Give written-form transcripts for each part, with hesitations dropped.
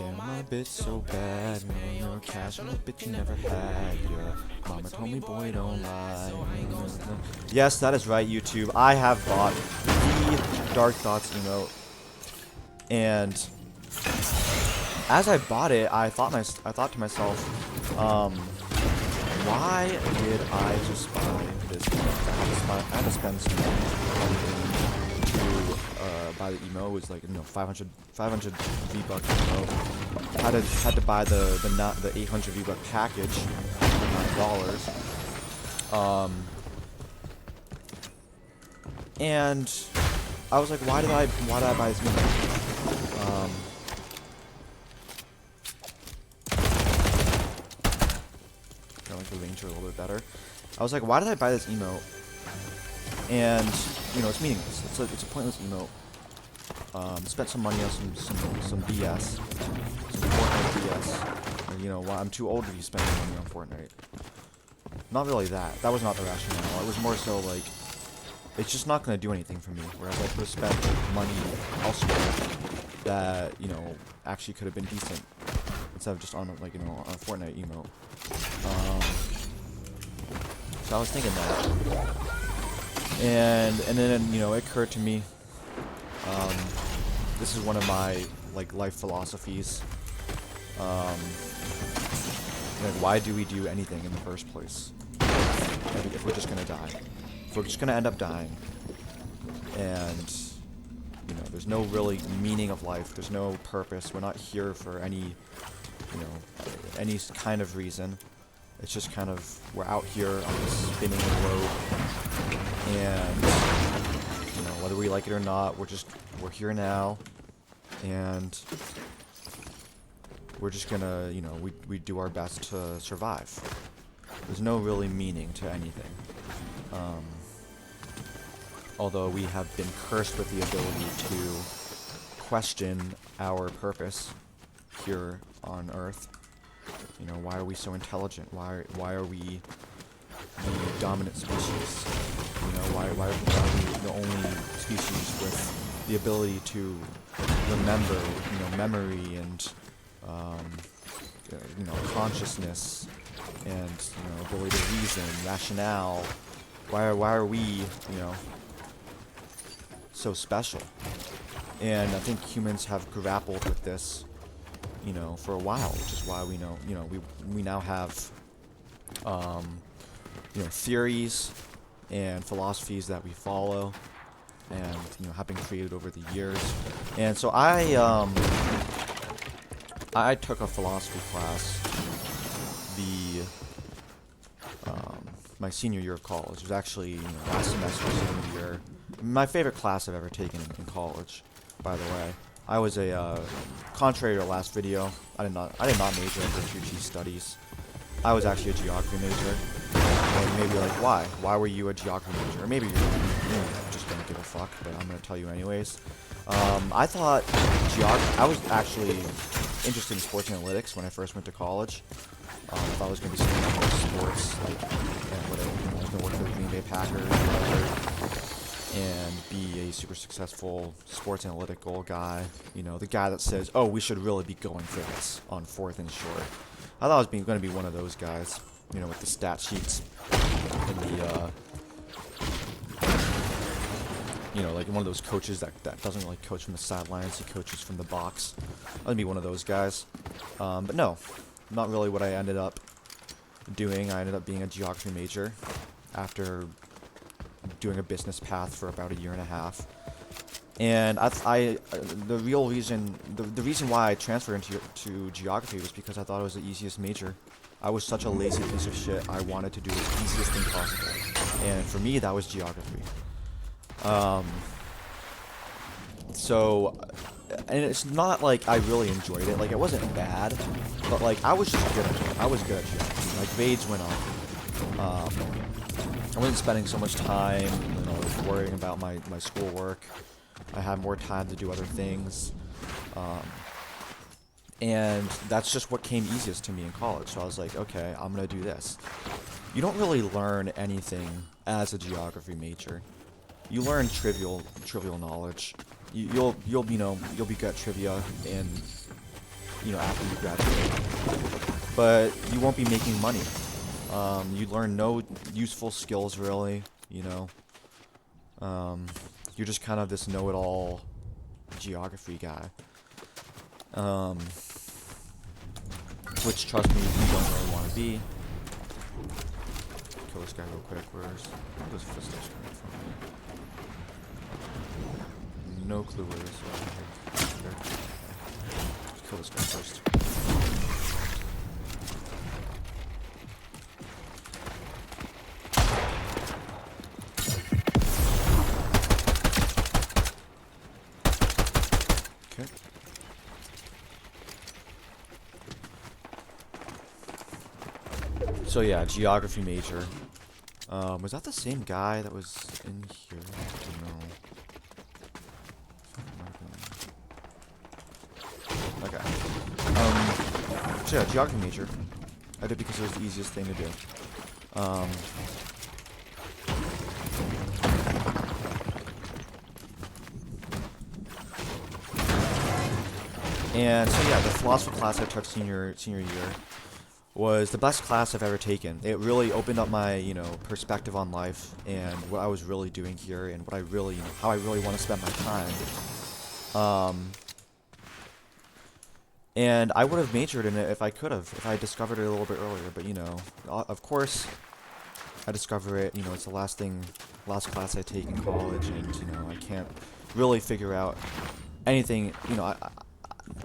Damn, I'm a bitch so bad. No cash on a bitch you never had. Your mama told me, boy, don't lie. Yes, that is right, YouTube. I have bought the Dark Thoughts emote, and as I bought it, I thought to myself, why did I just buy this emote? I had to spend some money to buy the emote. It was like 500 V-bucks emote. Had to buy the 800 V-buck package for $9. And I was like, why did I buy this emote? I like the Ranger a little bit better. I was like, why did I buy this emote? And it's meaningless. It's a pointless emote. Spent some money on some BS, some Fortnite BS. Well, I'm too old to be spending money on Fortnite. Not really that. That was not the rationale. It was more so like, it's just not going to do anything for me. Whereas I could have spent money elsewhere that actually could have been decent instead of just on on a Fortnite emote. So I was thinking that, and then it occurred to me. This is one of my life philosophies. Why do we do anything in the first place? If we're just gonna die, if we're just gonna end up dying, and there's no really meaning of life. There's no purpose. We're not here for any any kind of reason. It's just kind of, we're out here on this spinning globe, and whether we like it or not, we're here now, and we're just gonna we do our best to survive. There's no really meaning to anything. Although we have been cursed with the ability to question our purpose here on Earth. Why are we so intelligent? Why are we the dominant species? Why are we the only species with the ability to remember, memory and consciousness and ability to reason, rationale? Why are we so special? And I think humans have grappled with this for a while, which is why we now have theories and philosophies that we follow, and have been created over the years. And so I took a philosophy class my senior year of college. It was actually last semester, senior year. My favorite class I've ever taken in college, by the way. I was contrary to the last video, I did not major in refugee studies. I was actually a geography major. And maybe why? Why were you a geography major? Or maybe you're just gonna give a fuck, but I'm gonna tell you anyways. I thought I was actually interested in sports analytics when I first went to college. I thought I was gonna be studying more sports, I was gonna work for the Green Bay Packers, and be a super successful sports analytical guy. The guy that says, oh, we should really be going for this on 4th and short. I thought I was going to be one of those guys, with the stat sheets and the, like one of those coaches that doesn't really coach from the sidelines, he coaches from the box. I was going to be one of those guys. But no, not really what I ended up doing. I ended up being a geography major after doing a business path for about a year and a half. And the reason why I transferred into geography was because I thought it was the easiest major. I was such a lazy piece of shit. I wanted to do the easiest thing possible, and for me that was geography. And it's not like I really enjoyed it. It wasn't bad, but I was just good at it. I was good at geography. Grades went up. I wasn't spending so much time, worrying about my schoolwork. I had more time to do other things. And that's just what came easiest to me in college. So I was like, okay, I'm gonna do this. You don't really learn anything as a geography major. You learn trivial knowledge. You'll be good at trivia and you know, after you graduate. But you won't be making money. You learn no useful skills really, you know. You're just kind of this know-it-all geography guy. Which, trust me, you don't really want to be. Kill this guy real quick. Where those footsteps coming from? No clue where this is. Let's kill this guy first. Okay. So yeah, geography major. Was that the same guy that was in here? I don't know. Okay. So yeah, geography major. I did because it was the easiest thing to do. And so yeah, the philosophy class I took senior year was the best class I've ever taken. It really opened up my, you know, perspective on life and what I was really doing here and what I really, you know, how I really want to spend my time. And I would have majored in it if I could have, if I discovered it a little bit earlier. But you know, of course, I discover it. You know, it's the last class I take in college, and you know, I can't really figure out anything. You know,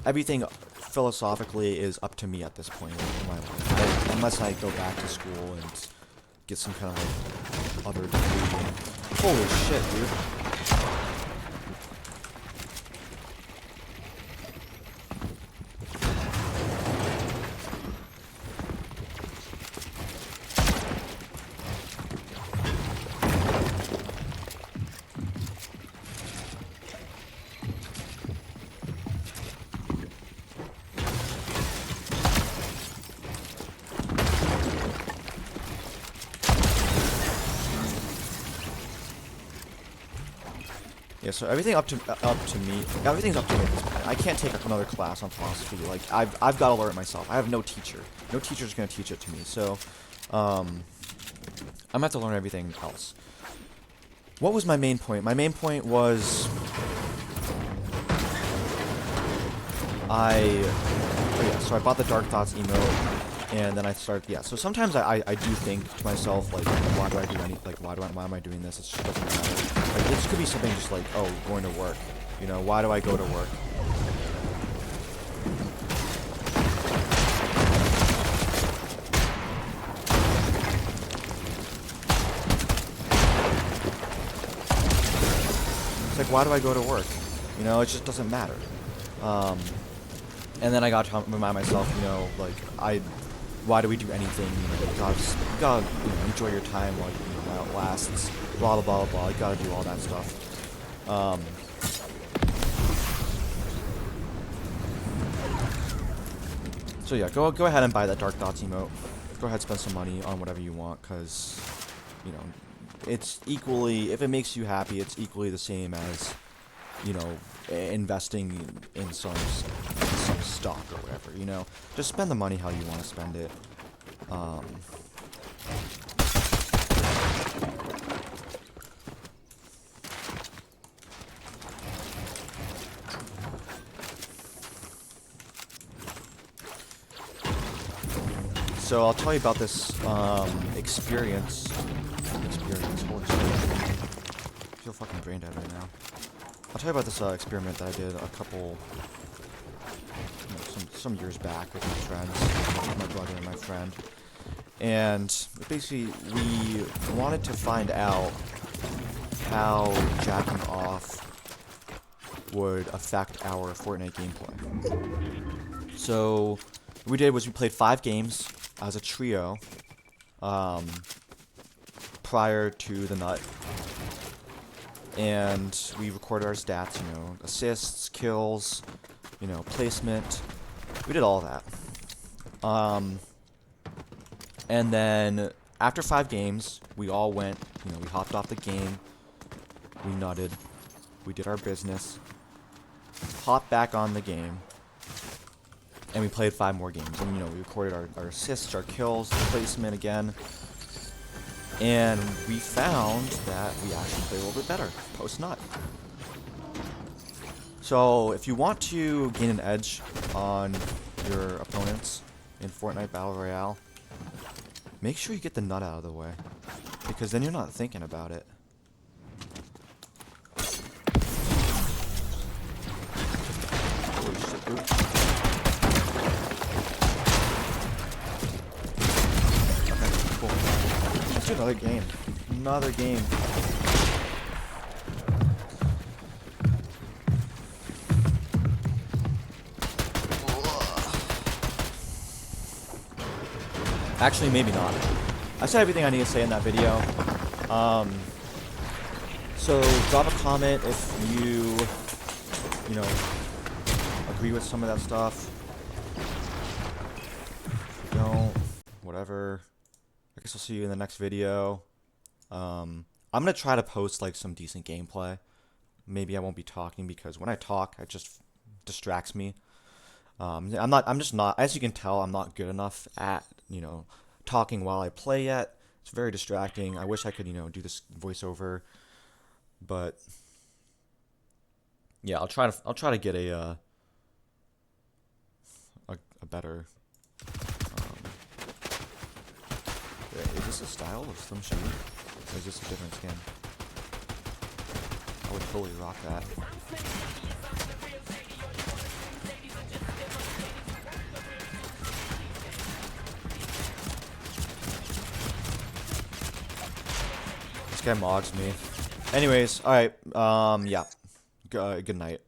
everything philosophically is up to me at this point in my life, unless I go back to school and get some kind of like other degree. Holy shit, dude! Yeah, so everything's up to me at this point. I can't take another class on philosophy. Like I've got to learn it myself. I have no teacher. No teacher's gonna teach it to me. So, I'm gonna have to learn everything else. What was my main point? My main point was so I bought the Dark Thoughts emote. And then I started, yeah, so sometimes I do think to myself, like, why do I do anything, like, why am I doing this? It just doesn't matter. Like, this could be something just like, oh, going to work. You know, why do I go to work? It's like, why do I go to work? You know, it just doesn't matter. And then I got to remind myself, you know, like, why do we do anything? You know, you gotta you know, enjoy your time while it lasts. Blah blah blah blah. You gotta do all that stuff. So yeah, go ahead and buy that Dark Thoughts emote. Go ahead, spend some money on whatever you want, cause you know, it's equally, if it makes you happy, it's equally the same as, you know, investing in some stock or whatever, you know. Just spend the money how you want to spend it. So I'll tell you about this experience. Holy shit. I feel fucking brain dead right now. I'll tell you about this experiment that I did a couple, you know, some years back with my friends, my brother and my friend. And basically, we wanted to find out how jacking off would affect our Fortnite gameplay. So what we did was we played 5 games as a trio prior to the nut. And we recorded our stats, you know, assists, kills, you know, placement. We did all that. And then after 5 games, we all went, you know, we hopped off the game, we nutted, we did our business, hopped back on the game, and we played 5 more games. And, you know, we recorded our assists, our kills, the placement again. And we found that we actually play a little bit better post-nut. So, if you want to gain an edge on your opponents in Fortnite Battle Royale, make sure you get the nut out of the way, because then you're not thinking about it. Holy shit, dude. Okay, cool. Let's do another game. Another game. Actually, maybe not. I said everything I need to say in that video. So drop a comment if you know, agree with some of that stuff. If you don't, whatever. I guess I'll see you in the next video. I'm gonna try to post like some decent gameplay. Maybe I won't be talking, because when I talk, it just distracts me. I'm just not, as you can tell, I'm not good enough at, you know, talking while I play yet. It's very distracting. I wish I could, you know, do this voiceover, but yeah, I'll try to get a better. Is this a style of Slim Shady? Or is this a different skin? I would totally rock that. This guy mods me. Anyways, alright, yeah. Good night.